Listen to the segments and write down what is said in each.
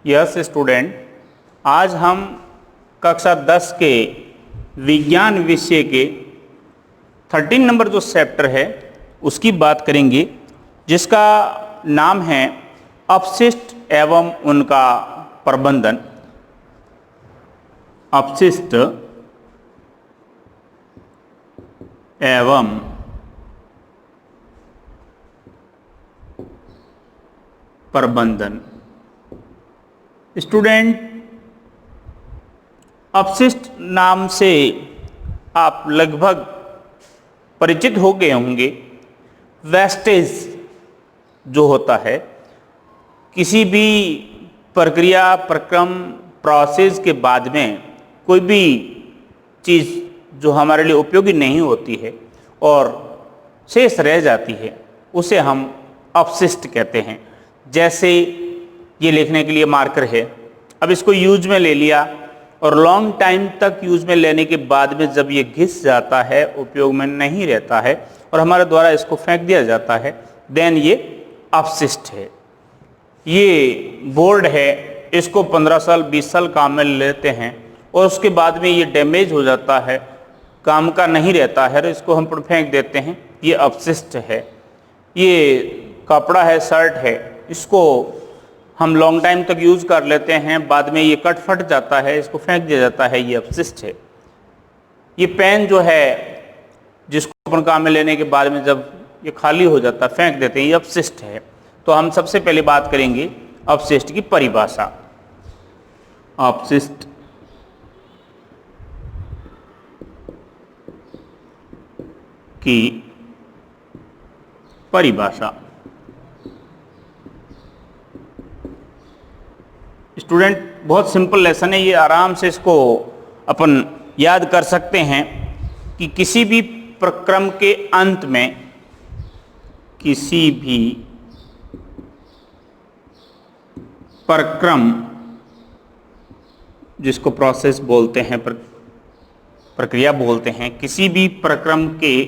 Yes student, आज हम कक्षा 10 के विज्ञान विषय के 13 नंबर जो चैप्टर है उसकी बात करेंगे, जिसका नाम है अपशिष्ट एवं उनका प्रबंधन। अपशिष्ट एवं प्रबंधन। स्टूडेंट, अपशिष्ट नाम से आप लगभग परिचित हो गए होंगे। वेस्टेज जो होता है, किसी भी प्रक्रिया, प्रक्रम, प्रोसेस के बाद में कोई भी चीज़ जो हमारे लिए उपयोगी नहीं होती है और शेष रह जाती है, उसे हम अपशिष्ट कहते हैं। जैसे ये लिखने के लिए मार्कर है, अब इसको यूज में ले लिया और लॉन्ग टाइम तक यूज में लेने के बाद में जब ये घिस जाता है, उपयोग में नहीं रहता है और हमारे द्वारा इसको फेंक दिया जाता है, देन ये अपशिष्ट है। ये बोर्ड है, इसको 15 साल 20 साल काम में लेते हैं और उसके बाद में ये डैमेज हो जाता है, काम का नहीं रहता है और इसको हम फेंक देते हैं, ये अपशिष्ट है। ये कपड़ा है, शर्ट है, इसको हम लॉन्ग टाइम तक यूज़ कर लेते हैं, बाद में ये कट फट जाता है, इसको फेंक दिया जाता है, ये अपशिष्ट है। ये पेन जो है, जिसको अपन काम में लेने के बाद में जब ये खाली हो जाता है, फेंक देते हैं, ये अपशिष्ट है। तो हम सबसे पहले बात करेंगे अपशिष्ट की परिभाषा। अपशिष्ट की परिभाषा। स्टूडेंट, बहुत सिंपल लेसन है ये, आराम से इसको अपन याद कर सकते हैं कि किसी भी प्रक्रम के अंत में, किसी भी प्रक्रम, जिसको प्रोसेस बोलते हैं, प्रक्रिया बोलते हैं, किसी भी प्रक्रम के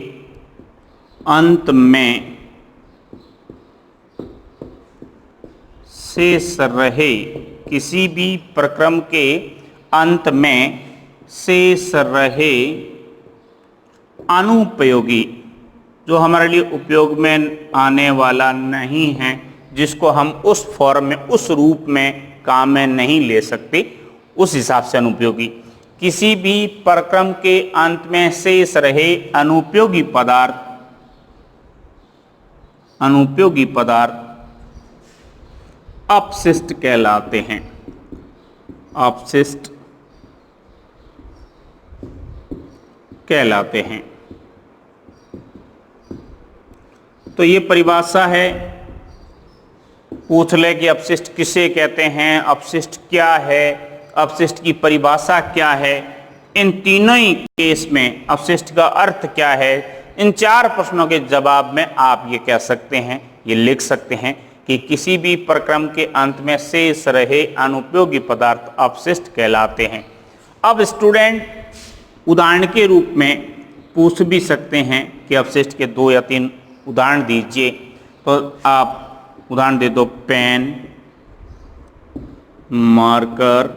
अंत में शेष रहे, किसी भी प्रक्रम के अंत में शेष रहे अनुपयोगी, जो हमारे लिए उपयोग में आने वाला नहीं है, जिसको हम उस फॉर्म में, उस रूप में काम में नहीं ले सकते, उस हिसाब से अनुपयोगी। किसी भी प्रक्रम के अंत में शेष रहे अनुपयोगी पदार्थ, अनुपयोगी पदार्थ अपशिष्ट कहलाते हैं। अपशिष्ट कहलाते हैं। तो ये परिभाषा है। पूछ ले कि अपशिष्ट किसे कहते हैं, अपशिष्ट क्या है, अपशिष्ट की परिभाषा क्या है, इन तीनों ही केस में अपशिष्ट का अर्थ क्या है, इन 4 प्रश्नों के जवाब में आप ये कह सकते हैं, ये लिख सकते हैं कि किसी भी प्रक्रम के अंत में शेष रहे अनुपयोगी पदार्थ अपशिष्ट कहलाते हैं। अब स्टूडेंट, उदाहरण के रूप में पूछ भी सकते हैं कि अपशिष्ट के 2 या 3 उदाहरण दीजिए। तो आप उदाहरण दे दो, पेन, मार्कर,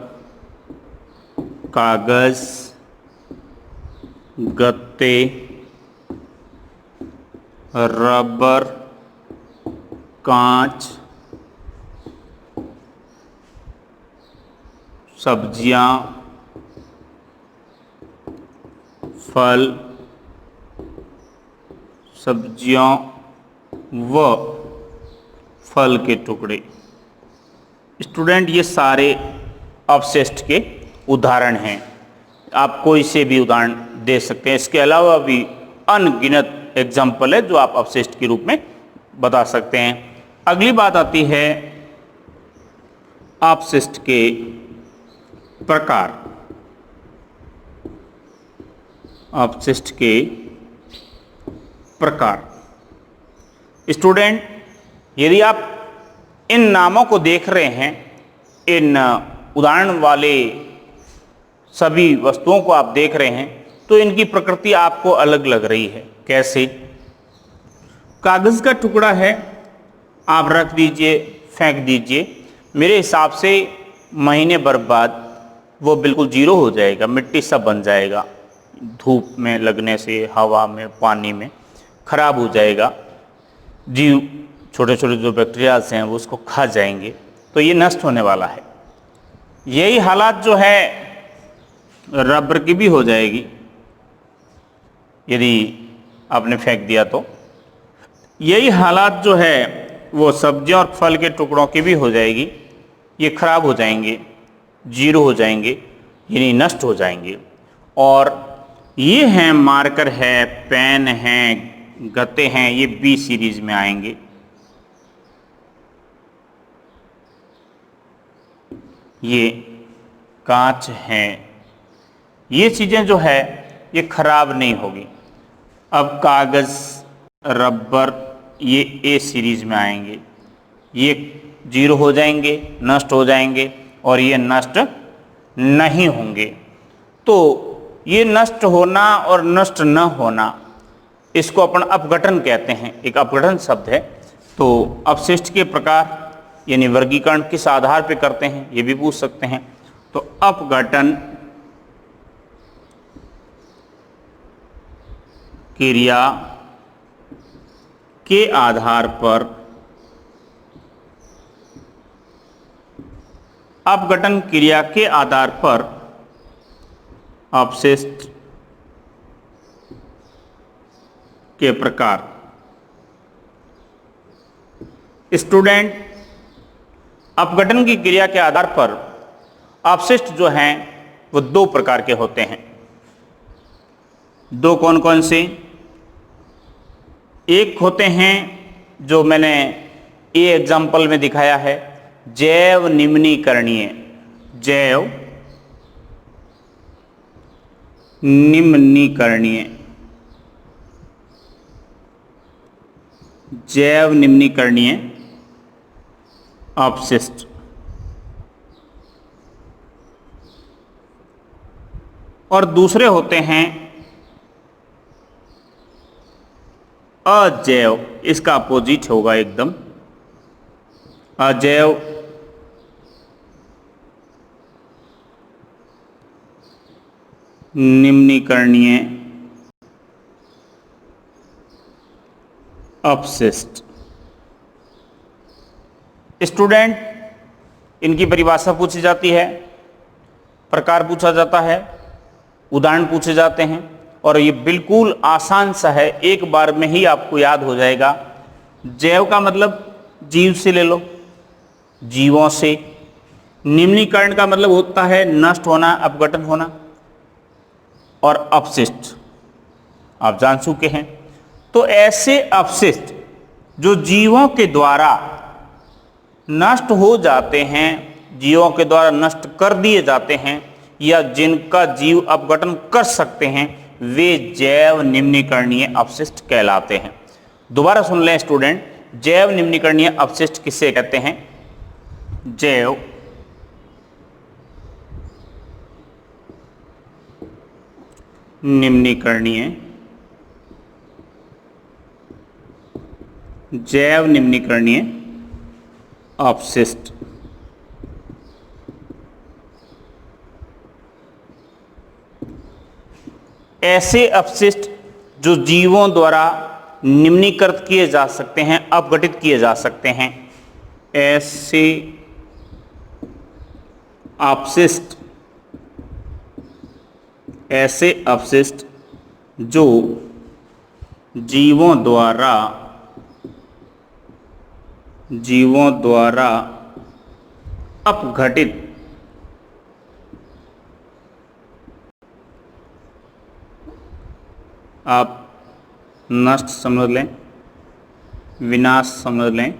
कागज, गत्ते, रबर, कांच, सब्जियां, फल, सब्जियों व फल के टुकड़े। स्टूडेंट, ये सारे अपशिष्ट के उदाहरण हैं। आप कोई से भी उदाहरण दे सकते हैं। इसके अलावा भी अनगिनत एग्जाम्पल है जो आप अपशिष्ट के रूप में बता सकते हैं। अगली बात आती है अपशिष्ट के प्रकार। अपशिष्ट के प्रकार। स्टूडेंट, यदि आप इन नामों को देख रहे हैं, इन उदाहरण वाले सभी वस्तुओं को आप देख रहे हैं, तो इनकी प्रकृति आपको अलग लग रही है। कैसे? कागज का टुकड़ा है, आप रख दीजिए, फेंक दीजिए। मेरे हिसाब से महीने भर बाद वो बिल्कुल जीरो हो जाएगा, मिट्टी सब बन जाएगा, धूप में लगने से, हवा में, पानी में खराब हो जाएगा, जीव छोटे छोटे जो बैक्टीरियाज हैं वो उसको खा जाएंगे, तो ये नष्ट होने वाला है। यही हालात जो है रबर की भी हो जाएगी यदि आपने फेंक दिया तो। यही हालात जो है वो सब्जियों और फल के टुकड़ों की भी हो जाएगी, ये खराब हो जाएंगे, जीरो हो जाएंगे, यानी नष्ट हो जाएंगे। और ये हैं मार्कर है, पेन हैं, गत्ते हैं, ये बी सीरीज में आएंगे। ये कांच है, ये चीज़ें जो है ये खराब नहीं होगी। अब कागज़, रबर, ये ए सीरीज में आएंगे, ये जीरो हो जाएंगे, नष्ट हो जाएंगे, और ये नष्ट नहीं होंगे। तो ये नष्ट होना और नष्ट न होना, इसको अपन अपघटन कहते हैं, एक अपघटन शब्द है। तो अपशिष्ट के प्रकार यानी वर्गीकरण किस आधार पर करते हैं ये भी पूछ सकते हैं। तो अपघटन क्रिया के आधार पर, अपघटन क्रिया के आधार पर अपशिष्ट के प्रकार। स्टूडेंट, अपघटन की क्रिया के आधार पर अपशिष्ट जो हैं वो दो प्रकार के होते हैं। दो कौन कौन से? एक होते हैं जो मैंने ए एग्जाम्पल में दिखाया है, जैव निम्नीकरणीय, जैव निम्नीकरणीय, जैव निम्नीकरणीय अपशिष्ट। और दूसरे होते हैं अजैव, इसका अपोजिट होगा एकदम, अजैव निम्नीकरणीय अपशिष्ट। स्टूडेंट, इनकी परिभाषा पूछी जाती है, प्रकार पूछा जाता है, उदाहरण पूछे जाते हैं, और ये बिल्कुल आसान सा है, एक बार में ही आपको याद हो जाएगा। जैव का मतलब जीव से ले लो, जीवों से। निम्नीकरण का मतलब होता है नष्ट होना, अपघटन होना। और अपशिष्ट आप जान चुके हैं। तो ऐसे अपशिष्ट जो जीवों के द्वारा नष्ट हो जाते हैं, जीवों के द्वारा नष्ट कर दिए जाते हैं, या जिनका जीव अपघटन कर सकते हैं, वे जैव निम्नीकरणीय अपशिष्ट कहलाते हैं। दोबारा सुन लें स्टूडेंट, जैव निम्नीकरणीय अपशिष्ट किसे कहते हैं? जैव निम्नीकरणीय, जैव निम्नीकरणीय अपशिष्ट। ऐसे अपशिष्ट जो जीवों द्वारा निम्नीकृत किए जा सकते हैं, अपघटित किए जा सकते हैं, ऐसे अपशिष्ट, ऐसे अपशिष्ट जो जीवों द्वारा अपघटित आप नष्ट समझ लें, विनाश समझ लें,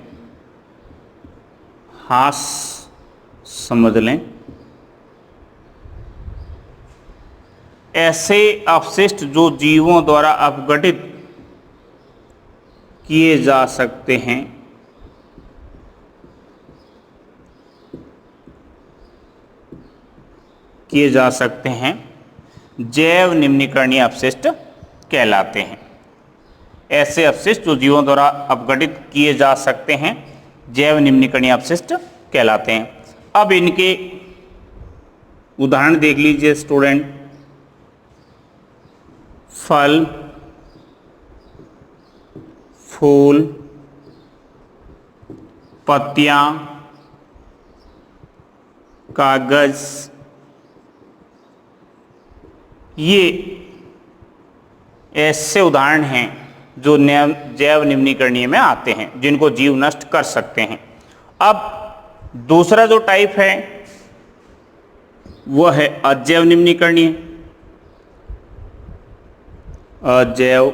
हास समझ लें, ऐसे अपशिष्ट जो जीवों द्वारा अपघटित किए जा सकते हैं, जैव निम्नीकरणीय अपशिष्ट कहलाते हैं। ऐसे अपशिष्ट जो जीवों द्वारा अपघटित किए जा सकते हैं, जैव निम्नीकरणीय अपशिष्ट कहलाते हैं। अब इनके उदाहरण देख लीजिए स्टूडेंट। फल, फूल, पत्तियां, कागज, ये ऐसे उदाहरण हैं जो जैव निम्नीकरणीय में आते हैं, जिनको जीव नष्ट कर सकते हैं। अब दूसरा जो टाइप है वह है अजैव निम्नीकरणीय। अजैव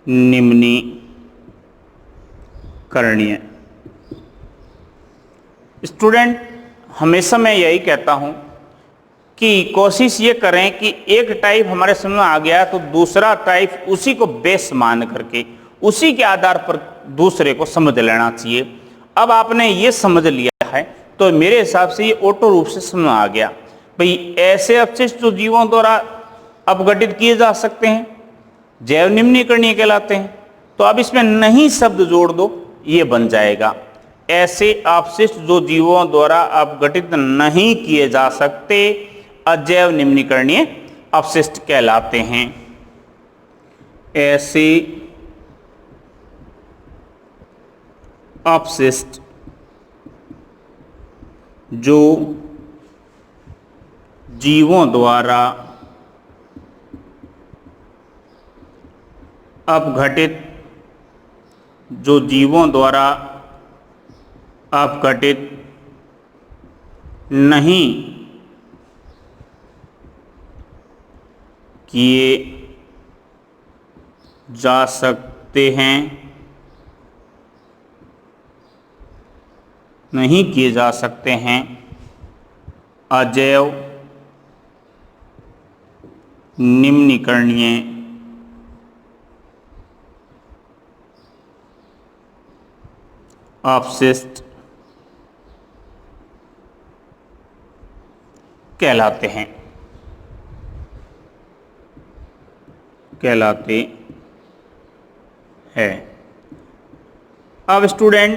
निम्नीकरणीय। स्टूडेंट, हमेशा मैं यही कहता हूं कि कोशिश ये करें कि एक टाइप हमारे समझ में आ गया तो दूसरा टाइप उसी को बेस मान करके उसी के आधार पर दूसरे को समझ लेना चाहिए। अब आपने ये समझ लिया है तो मेरे हिसाब से ये ऑटो रूप से समझ में आ गया। भाई ऐसे अपशिष्ट जो जीवों द्वारा अपघटित किए जा सकते हैं जैव निम्नीकरणीय कहलाते हैं। तो अब इसमें नहीं शब्द जोड़ दो, ये बन जाएगा ऐसे अपशिष्ट जो जीवों द्वारा अपघटित नहीं किए जा सकते अजैव निम्नीकरणीय अपशिष्ट कहलाते हैं। ऐसे अपशिष्ट जो जीवों द्वारा अपघटित नहीं किए जा सकते हैं अजैव निम्नीकरणीय अपशिष्ट कहलाते हैं। अब स्टूडेंट,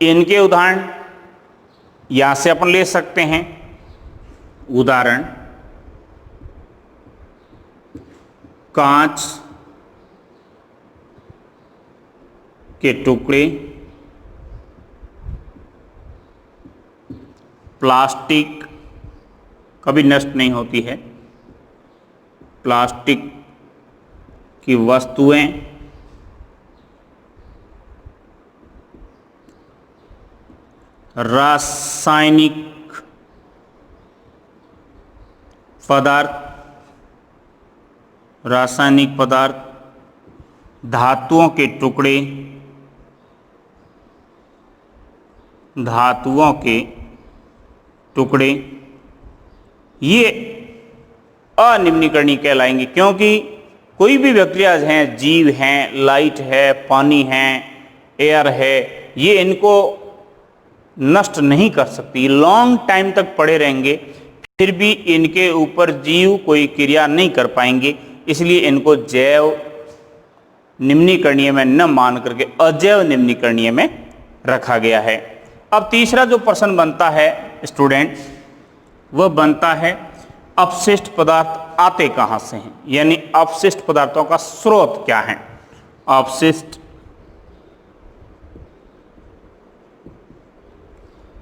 इनके उदाहरण यहां से अपन ले सकते हैं। उदाहरण, कांच के टुकड़े, प्लास्टिक कभी नष्ट नहीं होती है, प्लास्टिक की वस्तुएं, रासायनिक पदार्थ, धातुओं के टुकड़े, ये अनिम्नीकरणीय कहलाएंगे। क्योंकि कोई भी बैक्टीरिया हैं, जीव हैं, लाइट है, पानी है, एयर है, ये इनको नष्ट नहीं कर सकती, लॉन्ग टाइम तक पड़े रहेंगे, फिर भी इनके ऊपर जीव कोई क्रिया नहीं कर पाएंगे। इसलिए इनको जैव निम्नीकरणीय में न मान करके अजैव निम्नीकरणीय में रखा गया है। अब तीसरा जो प्रश्न बनता है स्टूडेंट, वह बनता है अपशिष्ट पदार्थ आते कहाँ से हैं, यानी अपशिष्ट पदार्थों का स्रोत क्या है। अपशिष्ट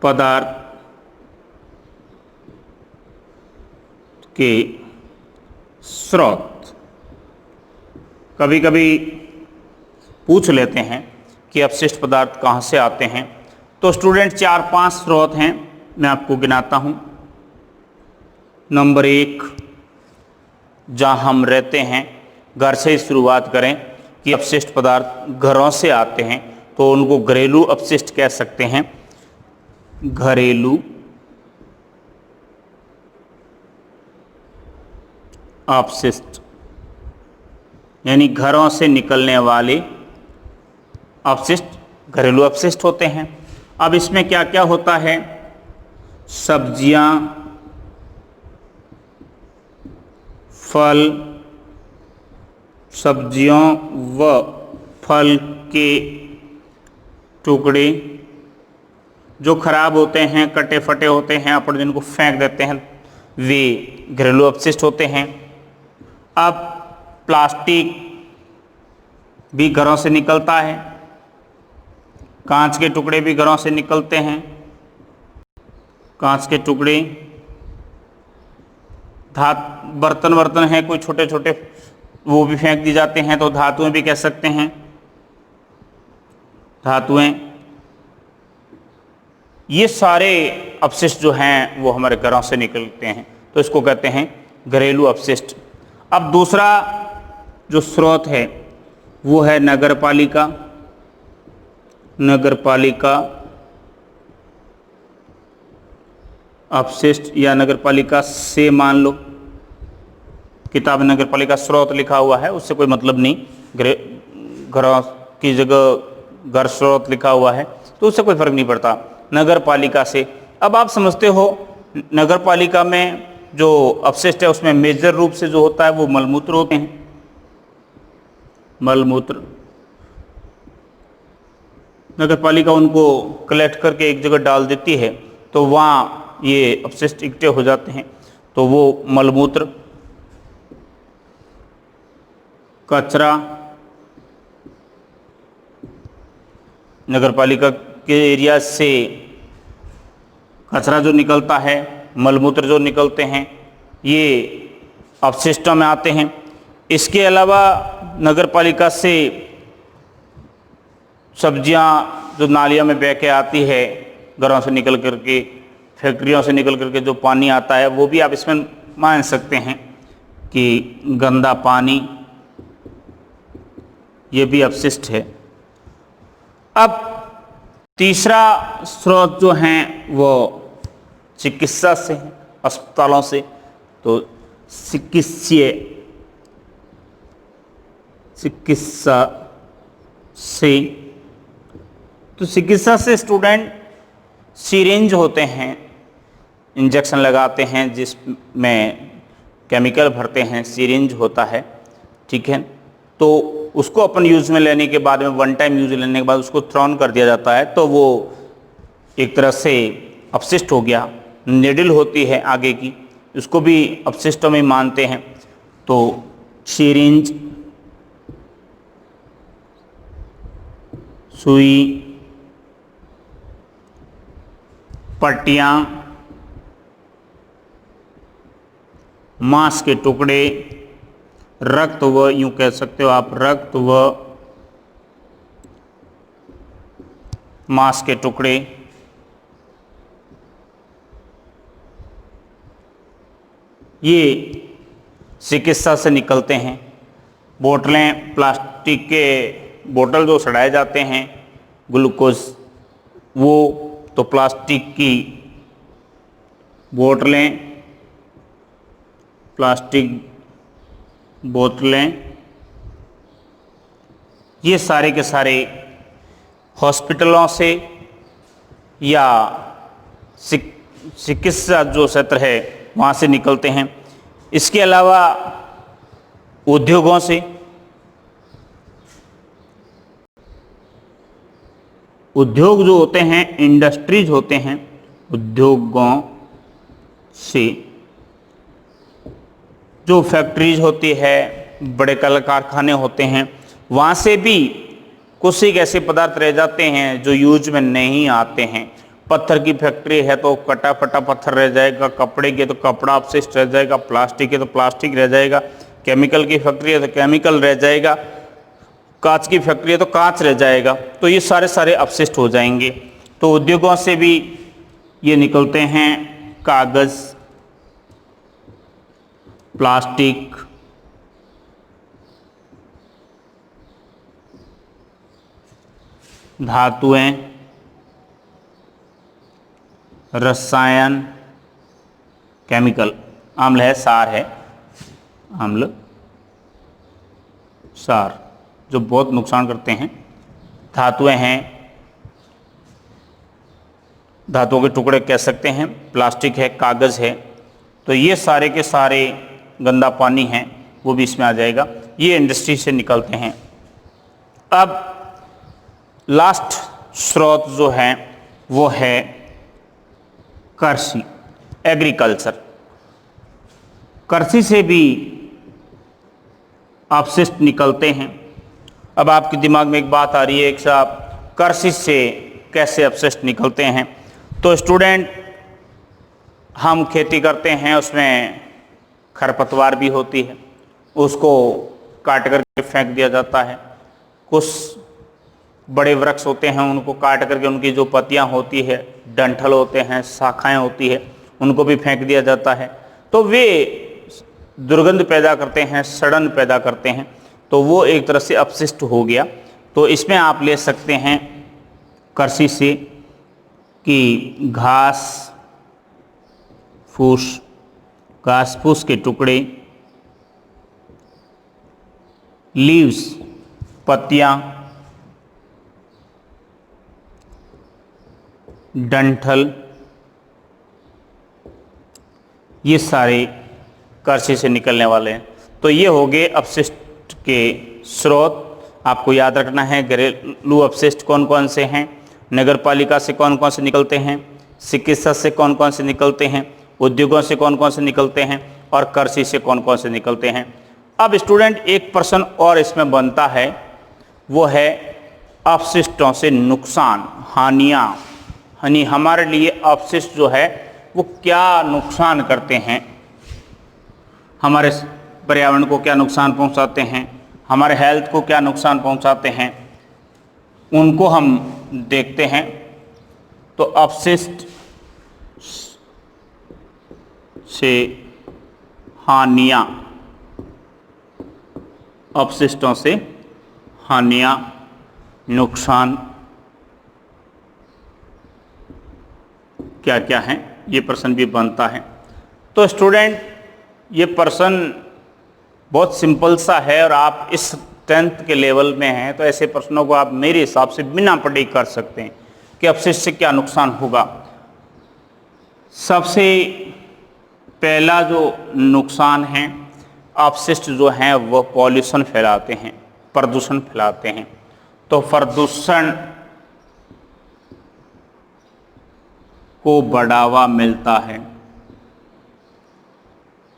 पदार्थ के स्रोत कभी कभी पूछ लेते हैं कि अपशिष्ट पदार्थ कहाँ से आते हैं। तो स्टूडेंट 4-5 स्रोत हैं, मैं आपको गिनाता हूँ। नंबर 1, जहाँ हम रहते हैं, घर से ही शुरुआत करें कि अपशिष्ट पदार्थ घरों से आते हैं तो उनको घरेलू अपशिष्ट कह सकते हैं। घरेलू अपशिष्ट यानी घरों से निकलने वाले अपशिष्ट घरेलू अपशिष्ट होते हैं। अब इसमें क्या क्या होता है? सब्जियां, फल, सब्जियों व फल के टुकड़े, जो खराब होते हैं, कटे फटे होते हैं, अपन जिनको फेंक देते हैं, वे घरेलू अपशिष्ट होते हैं। अब प्लास्टिक भी घरों से निकलता है, कांच के टुकड़े भी घरों से निकलते हैं, कांच के टुकड़े, बर्तन हैं कोई छोटे छोटे, वो भी फेंक दी जाते हैं, तो धातुएं भी कह सकते हैं, धातुएं। ये सारे अपशिष्ट जो हैं वो हमारे घरों से निकलते हैं, तो इसको कहते हैं घरेलू अपशिष्ट। अब दूसरा जो स्रोत है वो है नगरपालिका। नगरपालिका अपशिष्ट या नगरपालिका से, मान लो किताब नगरपालिका स्रोत लिखा हुआ है, उससे कोई मतलब नहीं, घरों की जगह घर स्रोत लिखा हुआ है तो उससे कोई फर्क नहीं पड़ता, नगरपालिका से। अब आप समझते हो नगरपालिका में जो अपशिष्ट है उसमें मेजर रूप से जो होता है वो मलमूत्र होते हैं, मलमूत्र। नगरपालिका उनको कलेक्ट करके एक जगह डाल देती है, तो वहाँ ये अपशिष्ट इकट्ठे हो जाते हैं, तो वो मलमूत्र। कचरा, नगरपालिका के एरिया से कचरा जो निकलता है, मलमूत्र जो निकलते हैं, ये अपशिष्टों में आते हैं। इसके अलावा नगरपालिका से सब्जियां जो नालियों में बह के आती है, घरों से निकल करके, फैक्ट्रियों से निकल करके जो पानी आता है, वो भी आप इसमें मान सकते हैं कि गंदा पानी, ये भी अपशिष्ट है। अब तीसरा स्रोत जो हैं वो चिकित्सा से हैं, अस्पतालों से, तो चिकित्सा से, तो चिकित्सा से स्टूडेंट सिरिंज होते हैं, इंजेक्शन लगाते हैं जिसमें केमिकल भरते हैं, सिरिंज होता है, ठीक है। तो उसको अपन यूज़ में लेने के बाद में, वन टाइम यूज लेने के बाद उसको थ्रोन कर दिया जाता है, तो वो एक तरह से अपशिष्ट हो गया। निडल होती है आगे की, उसको भी अपशिष्टों में मानते हैं। तो सिरिंज, सुई, पट्टियाँ, मांस के टुकड़े, रक्त व, यूं कह सकते हो आप, रक्त व मांस के टुकड़े, ये चिकित्सा से निकलते हैं। बोतलें, प्लास्टिक के बोतल जो सड़ाए जाते हैं, ग्लूकोज, वो तो प्लास्टिक की बोतलें, प्लास्टिक बोतलें, ये सारे के सारे हॉस्पिटलों से या चिकित्सा जो क्षेत्र है वहाँ से निकलते हैं। इसके अलावा उद्योगों से, उद्योग जो होते हैं, इंडस्ट्रीज होते हैं, उद्योगों से, जो फैक्ट्रीज होती है, बड़े कल कारखाने होते हैं, वहाँ से भी कुछ एक ऐसे पदार्थ रह जाते हैं जो यूज में नहीं आते हैं। पत्थर की फैक्ट्री है तो कटा फटा पत्थर रह जाएगा, कपड़े के तो कपड़ा अपशिष्ट रह जाएगा, प्लास्टिक के तो प्लास्टिक रह जाएगा, केमिकल की फैक्ट्री है तो केमिकल रह जाएगा, कांच की फैक्ट्री है तो कांच रह जाएगा। तो ये सारे सारे अपशिष्ट हो जाएंगे। तो उद्योगों से भी ये निकलते हैं, कागज़, प्लास्टिक, धातुएं, रसायन, केमिकल, अम्ल है, सार है, अम्ल, सार, जो बहुत नुकसान करते हैं। धातुएं हैं, धातुओं के टुकड़े कह सकते हैं, प्लास्टिक है, कागज़ है। तो ये सारे के सारे गंदा पानी है वो भी इसमें आ जाएगा, ये इंडस्ट्री से निकलते हैं। अब लास्ट स्रोत जो है वो है कृषि, एग्रीकल्चर। कृषि से भी अपशिष्ट निकलते हैं। अब आपके दिमाग में एक बात आ रही है कि साहब कृषि से कैसे अपशिष्ट निकलते हैं। तो स्टूडेंट, हम खेती करते हैं, उसमें खरपतवार भी होती है, उसको काट करके फेंक दिया जाता है। कुछ बड़े वृक्ष होते हैं, उनको काट करके उनकी जो पत्तियां होती है, डंठल होते हैं, शाखाएं होती है, उनको भी फेंक दिया जाता है। तो वे दुर्गंध पैदा करते हैं, सड़न पैदा करते हैं, तो वो एक तरह से अपशिष्ट हो गया। तो इसमें आप ले सकते हैं कृषि से कि घास फूस के टुकड़े, लीव्स पत्तियां, डंठल, ये सारे कृषि से निकलने वाले हैं। तो ये हो गए अपशिष्ट के स्रोत। आपको याद रखना है घरेलू अपशिष्ट कौन कौन से हैं, नगरपालिका से कौन कौन से निकलते हैं, चिकित्सा से कौन कौन से निकलते हैं, उद्योगों से कौन कौन से निकलते हैं, और कृषि से कौन कौन से निकलते हैं। अब स्टूडेंट एक प्रश्न और इसमें बनता है, वो है अपशिष्टों से नुकसान, हानियाँ। यानी हमारे लिए अपशिष्ट जो है वो क्या नुकसान करते हैं, हमारे पर्यावरण को क्या नुकसान पहुंचाते हैं, हमारे हेल्थ को क्या नुकसान पहुंचाते हैं, उनको हम देखते हैं। तो अपशिष्ट से हानियाँ, अपशिष्टों से हानियाँ, नुकसान क्या क्या हैं, ये प्रश्न भी बनता है। तो स्टूडेंट, ये प्रश्न बहुत सिंपल सा है और आप इस 10th के लेवल में हैं, तो ऐसे प्रश्नों को आप मेरे हिसाब से बिना पढ़े कर सकते हैं कि अपशिष्ट से क्या नुकसान होगा। सबसे पहला जो नुकसान है, अपशिष्ट जो हैं वो पॉल्यूशन फैलाते हैं, प्रदूषण फैलाते हैं। तो प्रदूषण को बढ़ावा मिलता है,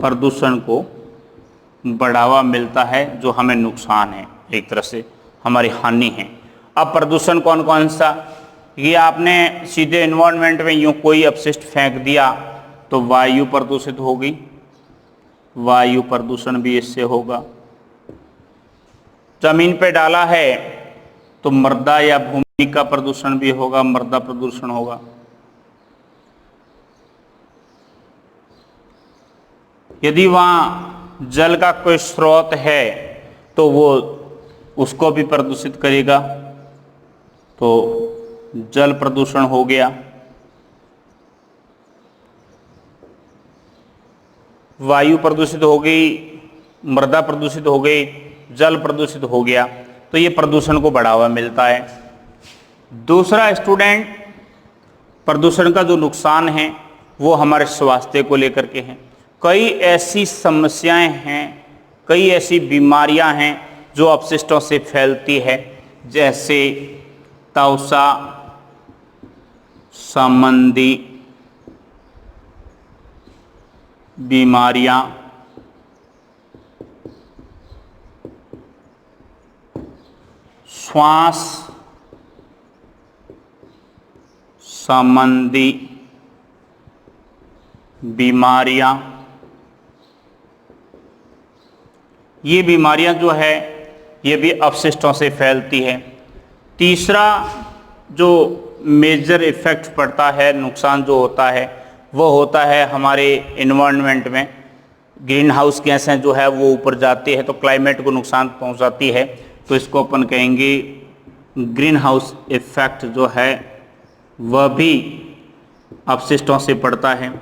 प्रदूषण को बढ़ावा मिलता है, जो हमें नुकसान है, एक तरह से हमारी हानि है। अब प्रदूषण कौन कौन सा, ये आपने सीधे एनवायरनमेंट में यूँ कोई अपशिष्ट फेंक दिया तो वायु प्रदूषित होगी, वायु प्रदूषण भी इससे होगा। जमीन पे डाला है तो मृदा या भूमि का प्रदूषण भी होगा, मृदा प्रदूषण होगा। यदि वहाँ जल का कोई स्रोत है तो वो उसको भी प्रदूषित करेगा, तो जल प्रदूषण हो गया। वायु प्रदूषित हो गई, मृदा प्रदूषित हो गई, जल प्रदूषित हो गया, तो ये प्रदूषण को बढ़ावा मिलता है। दूसरा स्टूडेंट, प्रदूषण का जो नुकसान है वो हमारे स्वास्थ्य को लेकर के हैं। कई ऐसी समस्याएं हैं, कई ऐसी बीमारियां हैं जो अपशिष्टों से फैलती है, जैसे त्वचा संबंधी बीमारियां, श्वास संबंधी बीमारियां, ये बीमारियां जो है ये भी अपशिष्टों से फैलती है। तीसरा जो मेजर इफ़ेक्ट पड़ता है, नुकसान जो होता है वो होता है हमारे इन्वायरमेंट में। ग्रीन हाउस गैसें जो है वो ऊपर जाती है तो क्लाइमेट को नुकसान पहुंचाती है, तो इसको अपन कहेंगे ग्रीन हाउस इफ़ेक्ट जो है वह भी अपशिष्टों से पड़ता है।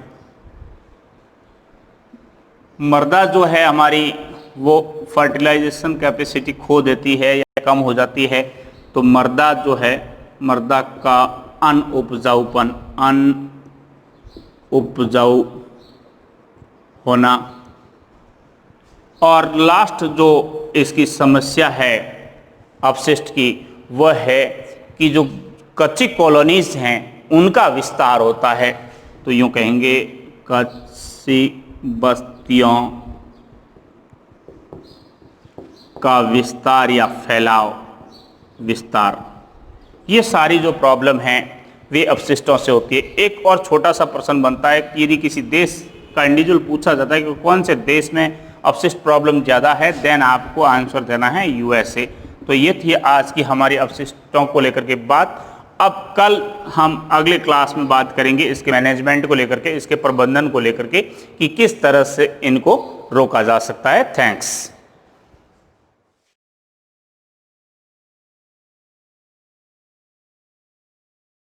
मृदा जो है हमारी वो फर्टिलाइजेशन कैपेसिटी खो देती है या कम हो जाती है, तो मृदा जो है, मृदा का अनउपजाऊपन, अनउपजाऊ होना। और लास्ट जो इसकी समस्या है अपशिष्ट की, वह है कि जो कच्ची कॉलोनीज हैं उनका विस्तार होता है। तो यूँ कहेंगे कच्ची बस्तियों का विस्तार या फैलाव, विस्तार। ये सारी जो प्रॉब्लम हैं वे अपशिष्टों से होती है। एक और छोटा सा प्रश्न बनता है कि यदि किसी देश का इंडिविजुअल पूछा जाता है कि कौन से देश में अपशिष्ट प्रॉब्लम ज़्यादा है, देन आपको आंसर देना है यूएसए। तो ये थी आज की हमारी अपशिष्टों को लेकर के बात। अब कल हम अगले क्लास में बात करेंगे इसके मैनेजमेंट को लेकर के, इसके प्रबंधन को लेकर के कि किस तरह से इनको रोका जा सकता है। थैंक्स।